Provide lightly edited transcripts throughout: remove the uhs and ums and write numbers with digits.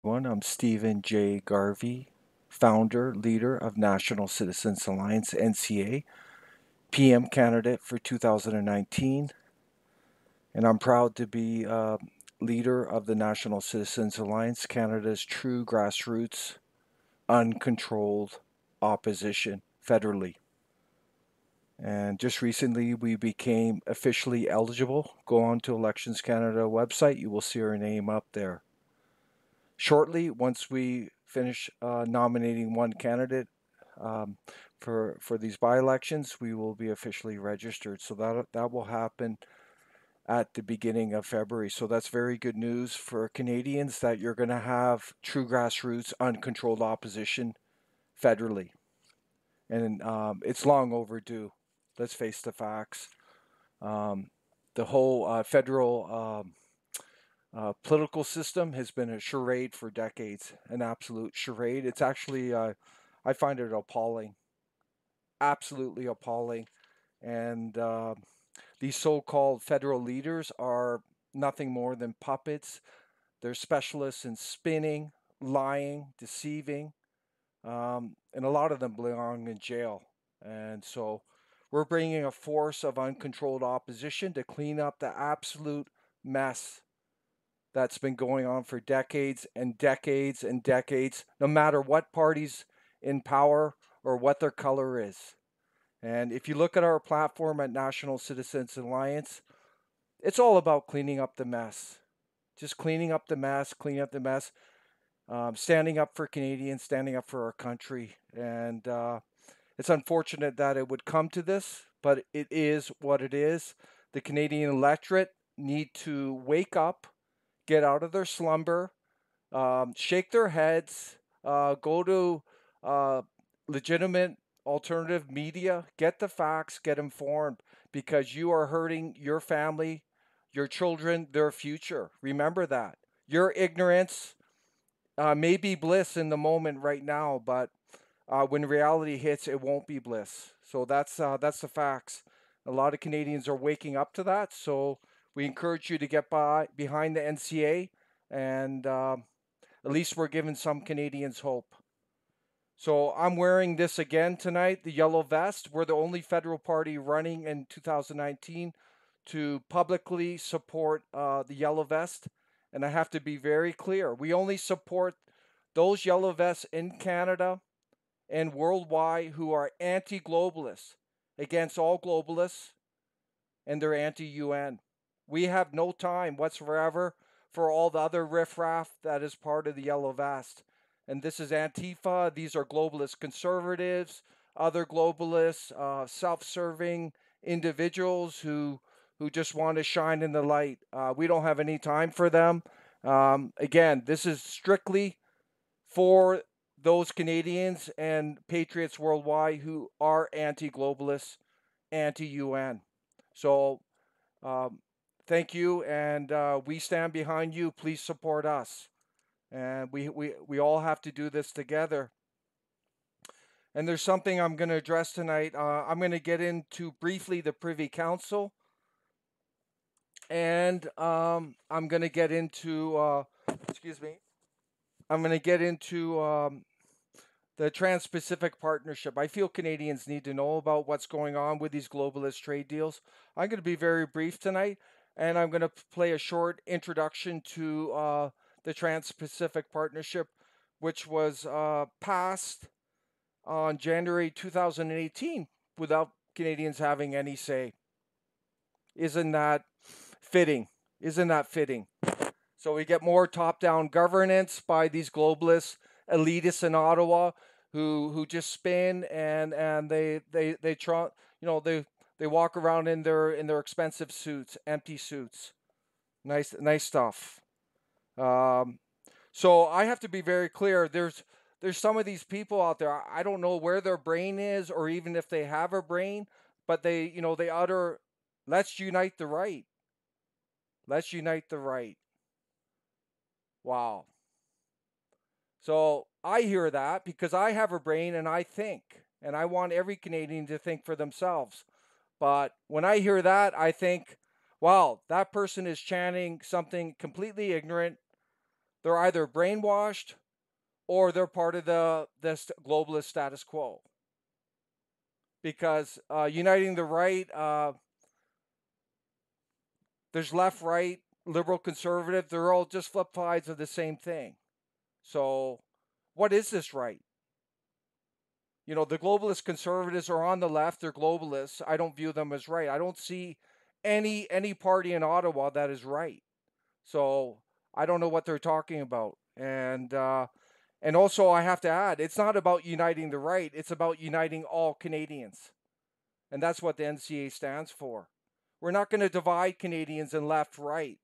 I'm Stephen J Garvey, founder, leader of National Citizens Alliance, NCA, PM candidate for 2019, and I'm proud to be leader of the National Citizens Alliance, Canada's true grassroots, uncontrolled opposition federally. And just recently, we became officially eligible. Go on to Elections Canada website, you will see our name up there. Shortly, once we finish nominating one candidate um, for these by-elections, we will be officially registered. So that will happen at the beginning of February. So that's very good news for Canadians that you're going to have true grassroots, uncontrolled opposition federally, and it's long overdue. Let's face the facts. Um, the whole federal political system has been a charade for decades, an absolute charade. It's actually, I find it appalling, absolutely appalling. And these so called federal leaders are nothing more than puppets. They're specialists in spinning, lying, deceiving, and a lot of them belong in jail. And so we're bringing a force of uncontrolled opposition to clean up the absolute mess that's been going on for decades and decades and decades, no matter what party's in power or what their color is. And if you look at our platform at National Citizens Alliance, it's all about cleaning up the mess. Just cleaning up the mess, cleaning up the mess, standing up for Canadians, standing up for our country. And it's unfortunate that it would come to this, but it is what it is. The Canadian electorate need to wake up, get out of their slumber, shake their heads, go to uh, legitimate alternative media, get the facts, get informed, because you are hurting your family, your children, their future. Remember that. Your ignorance may be bliss in the moment right now, but when reality hits, it won't be bliss. So that's the facts. A lot of Canadians are waking up to that. So we encourage you to get behind the NCA, and at least we're giving some Canadians hope. So I'm wearing this again tonight, the yellow vest. We're the only federal party running in 2019 to publicly support the yellow vest. And I have to be very clear. We only support those yellow vests in Canada and worldwide who are anti-globalist, against all globalists, and they're anti-UN. We have no time whatsoever for all the other riffraff that is part of the yellow vest. And this is Antifa. These are globalist conservatives, other globalists, self-serving individuals who just want to shine in the light. We don't have any time for them. Again, this is strictly for those Canadians and patriots worldwide who are anti-globalist, anti-UN. So um, thank you, and we stand behind you. Please support us, and we all have to do this together. And there's something I'm going to address tonight. I'm going to get into briefly the Privy Council, and I'm going to get into excuse me. I'm going to get into the Trans Pacific Partnership. I feel Canadians need to know about what's going on with these globalist trade deals. I'm going to be very brief tonight, and I'm going to play a short introduction to the Trans Pacific Partnership, which was passed on January 2018 without Canadians having any say. Isn't that fitting? Isn't that fitting? So we get more top-down governance by these globalist elitists in Ottawa who just spin and they try, they walk around in their expensive suits, empty suits. Nice stuff. Um, so I have to be very clear. There's some of these people out there. I don't know where their brain is, or even if they have a brain, but they utter, "Let's unite the right. Let's unite the right." Wow. So I hear that because I have a brain and I think, and I want every Canadian to think for themselves. But when I hear that, I think, wow, that person is chanting something completely ignorant, They're either brainwashed or they're part of the globalist status quo. Because uniting the right, there's left, right, liberal, conservative. They're all just flip sides of the same thing. So, what is this right? You know, the globalist conservatives are on the left. They're globalists. I don't view them as right. I don't see any party in Ottawa that is right. So I don't know what they're talking about. And also I have to add, it's not about uniting the right. It's about uniting all Canadians, and that's what the NCA stands for. We're not going to divide Canadians in left, right.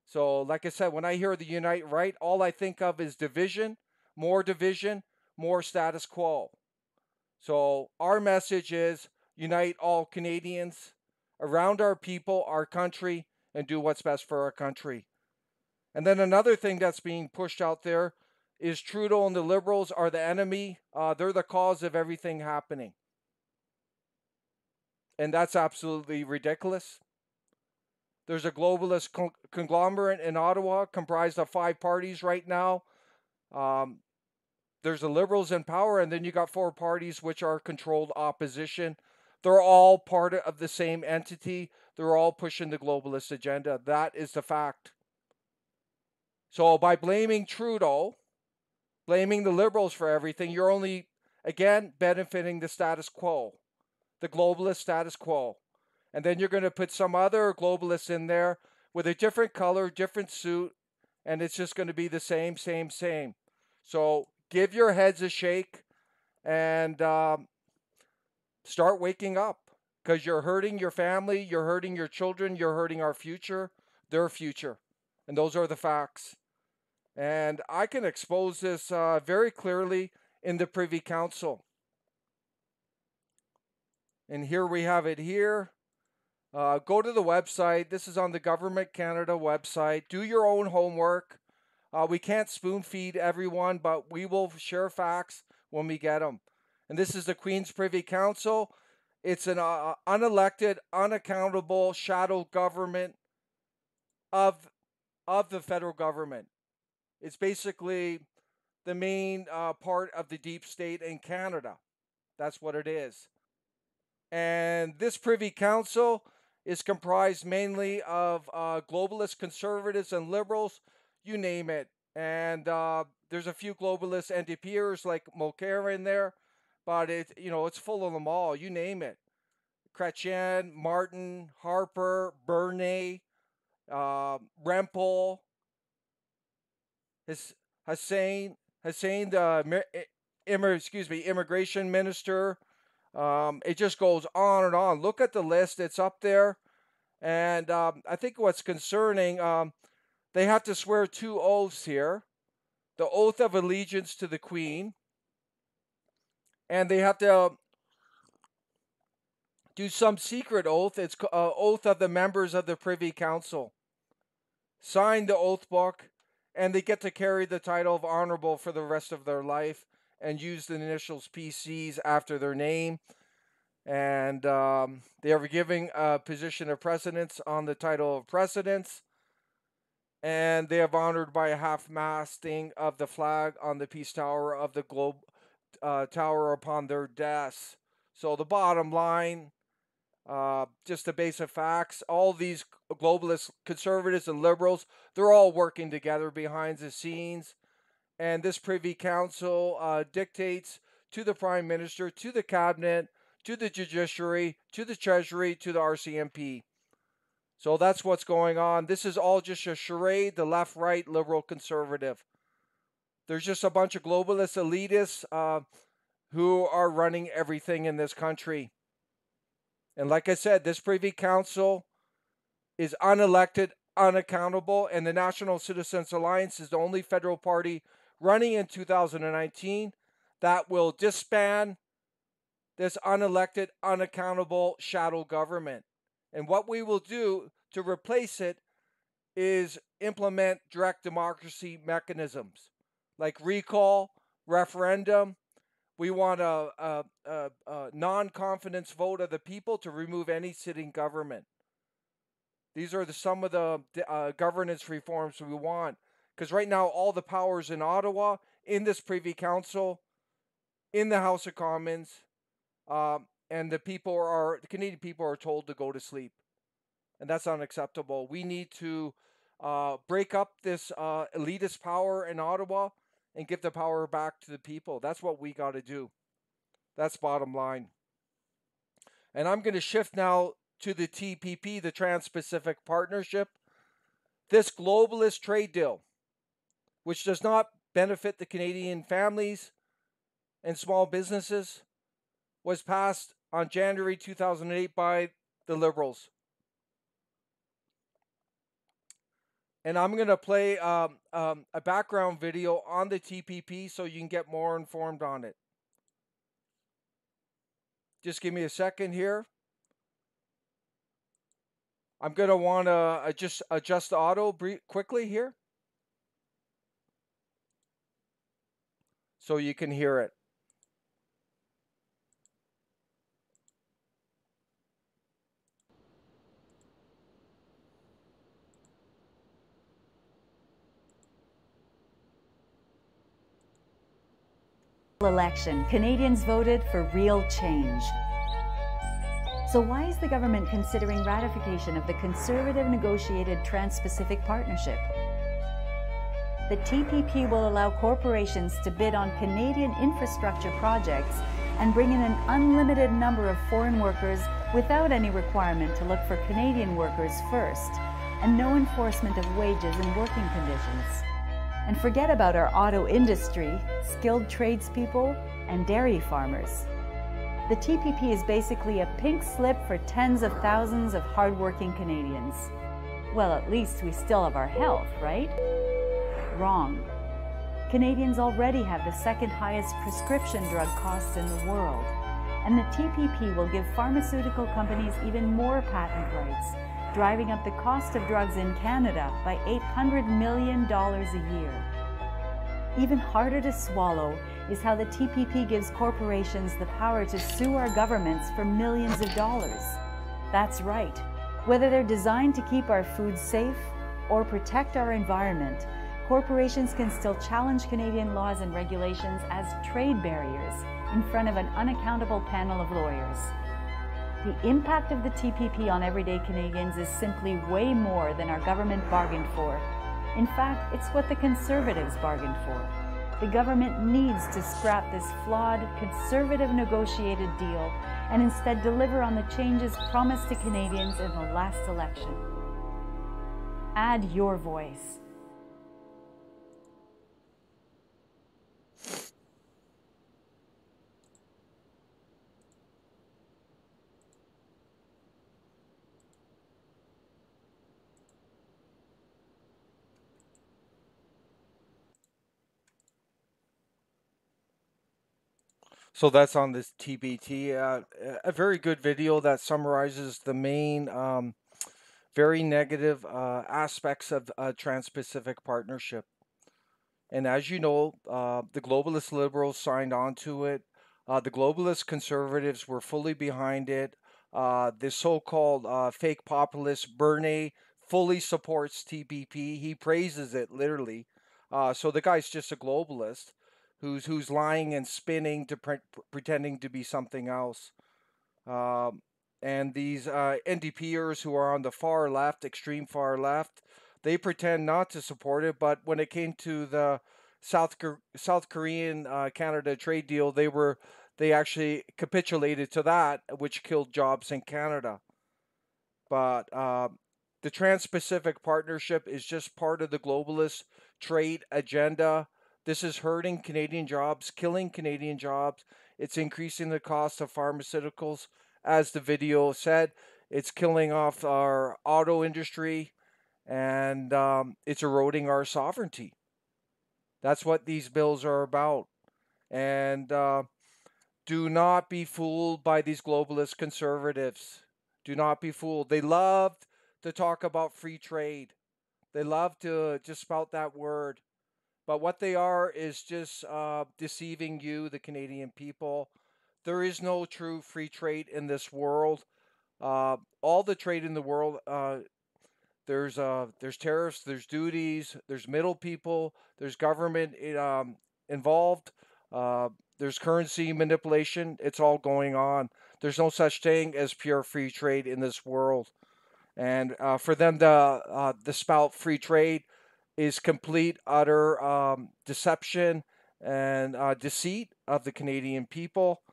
So, like I said, when I hear the unite right, all I think of is division, more status quo. So our message is unite all Canadians around our people, our country, and do what's best for our country. And then another thing that's being pushed out there is Trudeau and the Liberals are the enemy. They're the cause of everything happening. And that's absolutely ridiculous. There's a globalist conglomerate in Ottawa comprised of 5 parties right now. There's the Liberals in power, and then you got 4 parties which are controlled opposition. They're all part of the same entity. They're all pushing the globalist agenda. That is the fact. So by blaming Trudeau, blaming the Liberals for everything, you're only, again, benefiting the status quo, the globalist status quo. And then you're going to put some other globalists in there with a different color, different suit, and it's just going to be the same. So give your heads a shake and start waking up, because you're hurting your family, you're hurting your children, you're hurting our future, their future. And those are the facts. And I can expose this very clearly in the Privy Council. And here we have it here. Go to the website. This is on the Government Canada website. Do your own homework. We can't spoon feed everyone, but we will share facts when we get them. And this is the Queen's Privy Council. It's an unelected, unaccountable shadow government of the federal government. It's basically the main part of the deep state in Canada. That's what it is. And this Privy Council is comprised mainly of globalist conservatives and liberals, you name it. And there's a few globalist NDPers like Mulcair in there, but it's full of them all. You name it: Chrétien, Martin, Harper, Bernay, Rempel, Hussein, the immigration minister. It just goes on and on. Look at the list; it's up there. And I think what's concerning, they have to swear 2 oaths here: the oath of allegiance to the Queen, and they have to do some secret oath. It's oath of the members of the Privy Council. Sign the oath book, and they get to carry the title of honorable for the rest of their life and use the initials PCs after their name. And they are giving a position of precedence on the title of precedence. And they have honored by a half-masting of the flag on the Peace Tower of the Globe Tower upon their deaths. So the bottom line, just the basic facts, all these globalist conservatives and liberals, they're all working together behind the scenes. And this Privy Council dictates to the Prime Minister, to the Cabinet, to the Judiciary, to the Treasury, to the RCMP. So that's what's going on. This is all just a charade, the left, right, liberal, conservative. There's just a bunch of globalist elitists who are running everything in this country. And like I said, this Privy Council is unelected, unaccountable, and the National Citizens Alliance is the only federal party running in 2019 that will disband this unelected, unaccountable shadow government. And what we will do to replace it is implement direct democracy mechanisms like recall, referendum. We want a non-confidence vote of the people to remove any sitting government. These are some of the governance reforms we want, Because right now, all the power's in Ottawa, in this Privy Council, in the House of Commons, and the Canadian people are told to go to sleep. And that's unacceptable. We need to break up this elitist power in Ottawa and give the power back to the people. That's what we got to do. That's bottom line. And I'm going to shift now to the TPP, the Trans-Pacific Partnership. This globalist trade deal, which does not benefit the Canadian families and small businesses, was passed on January 2008 by the Liberals. And I'm going to play a background video on the TPP so you can get more informed on it. Just give me a second here. I'm going to want to just adjust the auto quickly here so you can hear it. Election, Canadians voted for real change. So why is the government considering ratification of the conservative negotiated Trans-Pacific Partnership? The TPP will allow corporations to bid on Canadian infrastructure projects and bring in an unlimited number of foreign workers without any requirement to look for Canadian workers first, and no enforcement of wages and working conditions. And forget about our auto industry, skilled tradespeople, and dairy farmers. The TPP is basically a pink slip for tens of thousands of hardworking Canadians. Well, at least we still have our health, right? Wrong. Canadians already have the second highest prescription drug costs in the world, and the TPP will give pharmaceutical companies even more patent rights, driving up the cost of drugs in Canada by $800 million a year. Even harder to swallow is how the TPP gives corporations the power to sue our governments for millions of dollars. That's right. Whether they're designed to keep our food safe or protect our environment, corporations can still challenge Canadian laws and regulations as trade barriers in front of an unaccountable panel of lawyers. The impact of the TPP on everyday Canadians is simply way more than our government bargained for. In fact, it's what the Conservatives bargained for. The government needs to scrap this flawed, conservative negotiated deal and instead deliver on the changes promised to Canadians in the last election. Add your voice. So that's on this TBT. A very good video that summarizes the main very negative aspects of Trans-Pacific Partnership. And as you know, the globalist liberals signed on to it. The globalist conservatives were fully behind it. The so-called fake populist Bernie fully supports TPP. He praises it literally. So the guy's just a globalist who's lying and spinning to pretending to be something else. And these NDPers who are on the far left, extreme far left, they pretend not to support it. But when it came to the South Korean Canada trade deal, they actually capitulated to that, which killed jobs in Canada. But the Trans-Pacific Partnership is just part of the globalist trade agenda. This is hurting Canadian jobs, killing Canadian jobs. It's increasing the cost of pharmaceuticals. As the video said, it's killing off our auto industry, and it's eroding our sovereignty. That's what these bills are about. And do not be fooled by these globalist conservatives. Do not be fooled. They love to talk about free trade. They love to just spout that word. But what they are is just deceiving you, the Canadian people. There is no true free trade in this world. All the trade in the world, the There's tariffs, there's duties, there's middle people, there's government involved, there's currency manipulation. It's all going on. There's no such thing as pure free trade in this world. And for them to spout free trade is complete, utter deception and deceit of the Canadian people.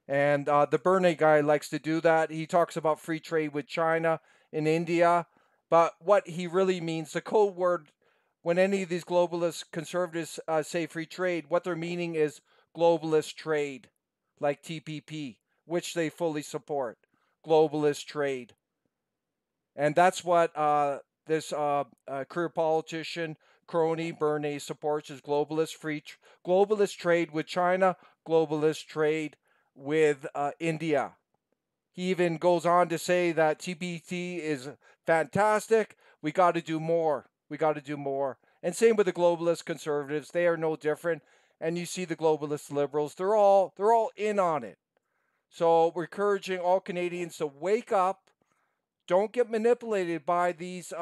And the Bernie guy likes to do that. He talks about free trade with China and India. But what he really means, the code word, when any of these globalist conservatives say free trade, what they're meaning is globalist trade, like TPP, which they fully support. Globalist trade. And that's what this career politician, crony Bernie, supports is globalist trade with China, globalist trade with India. He even goes on to say that TPP is fantastic. We got to do more. We got to do more. And same with the globalist conservatives. They are no different. And you see the globalist liberals. They're all in on it. So we're encouraging all Canadians to wake up. Don't get manipulated by these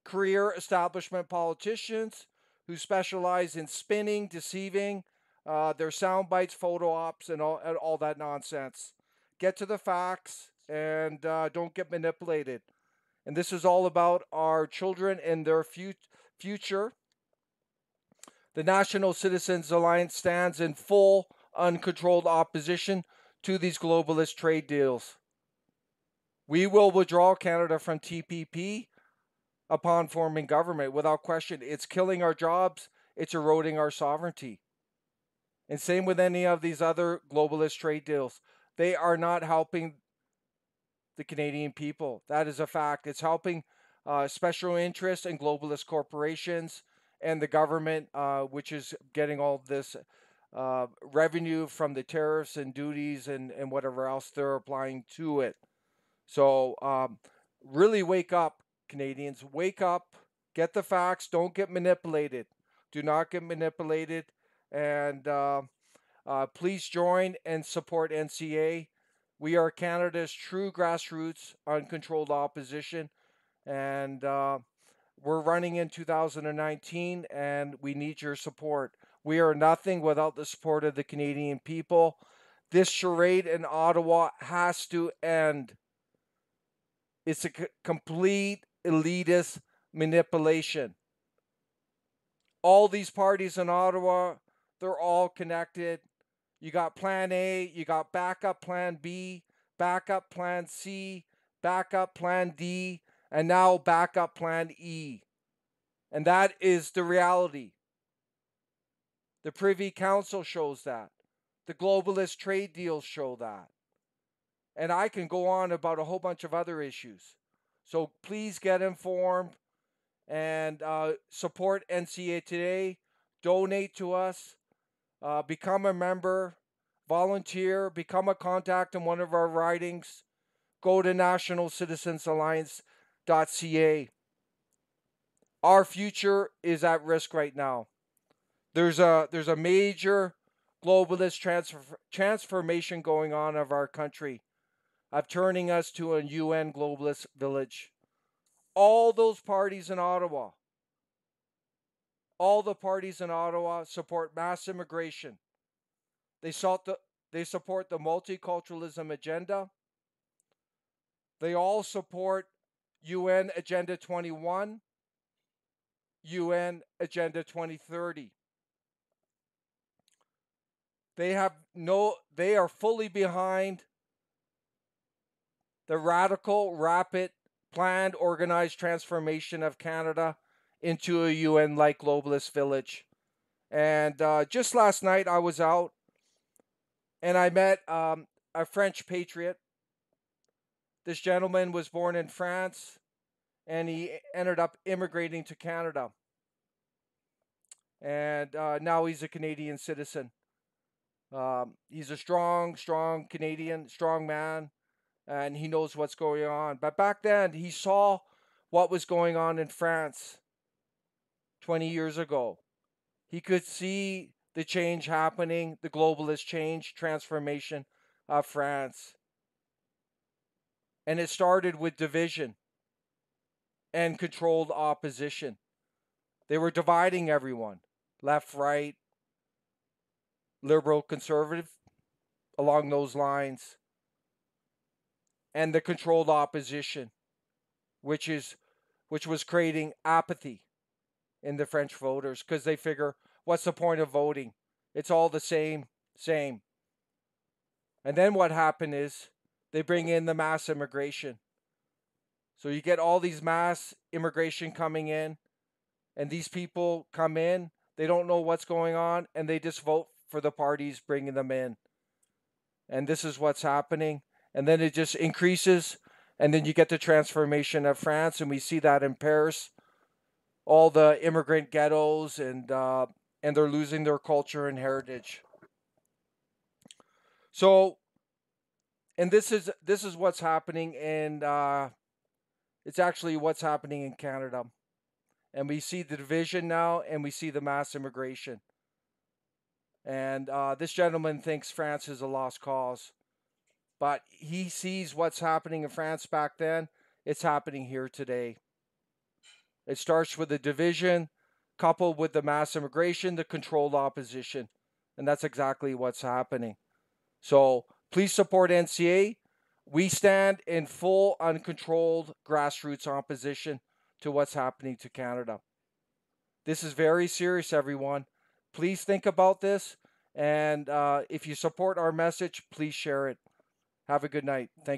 career establishment politicians who specialize in spinning, deceiving, their sound bites, photo ops, and all that nonsense. Get to the facts and don't get manipulated. And this is all about our children and their future. The National Citizens Alliance stands in full, uncontrolled opposition to these globalist trade deals. We will withdraw Canada from TPP upon forming government without question. It's killing our jobs. It's eroding our sovereignty. And same with any of these other globalist trade deals. They are not helping the Canadian people. That is a fact. It's helping special interests and globalist corporations and the government, which is getting all this revenue from the tariffs and duties and whatever else they're applying to it. So really wake up, Canadians. Wake up. Get the facts. Don't get manipulated. Do not get manipulated. And please join and support NCA. We are Canada's true grassroots, uncontrolled opposition. And we're running in 2019, and we need your support. We are nothing without the support of the Canadian people. This charade in Ottawa has to end. It's a complete elitist manipulation. All these parties in Ottawa, they're all connected. You got Plan A, you got backup Plan B, backup Plan C, backup Plan D, and now backup Plan E. And that is the reality. The Privy Council shows that. The globalist trade deals show that. And I can go on about a whole bunch of other issues. So please get informed and support NCA today. Donate to us. Become a member. Volunteer. Become a contact in one of our ridings. Go to nationalcitizensalliance.ca. Our future is at risk right now. There's a major globalist transformation going on of our country, of turning us to a UN globalist village. All those parties in Ottawa, all the parties in Ottawa support mass immigration. They support the multiculturalism agenda. They all support UN Agenda 21, UN Agenda 2030. They are fully behind the radical, rapid, planned, organized transformation of Canada into a UN-like globalist village. And just last night I was out and I met a French patriot. This gentleman was born in France and he ended up immigrating to Canada. And now he's a Canadian citizen. He's a strong Canadian, strong man, and he knows what's going on. But back then, he saw what was going on in France 20 years ago. He could see the change happening, the globalist change, transformation of France. And it started with division. and controlled opposition. They were dividing everyone, left, right, liberal, conservative, along those lines, and the controlled opposition, which was creating apathy in the French voters, because they figure, what's the point of voting? It's all the same. And then what happened is they bring in the mass immigration. So you get all these mass immigration coming in, and these people come in, they don't know what's going on, and they just vote for the parties bringing them in. And this is what's happening. And then it just increases, and then you get the transformation of France, and we see that in Paris, all the immigrant ghettos, and they're losing their culture and heritage. So, and this is what's happening, and it's actually what's happening in Canada. And we see the division now, and we see the mass immigration. And this gentleman thinks France is a lost cause, but he sees what's happening in France back then. It's happening here today. It starts with the division, coupled with the mass immigration, the controlled opposition. And that's exactly what's happening. So please support NCA. We stand in full uncontrolled grassroots opposition to what's happening to Canada. This is very serious, everyone. Please think about this. And if you support our message, please share it. Have a good night. Thank you.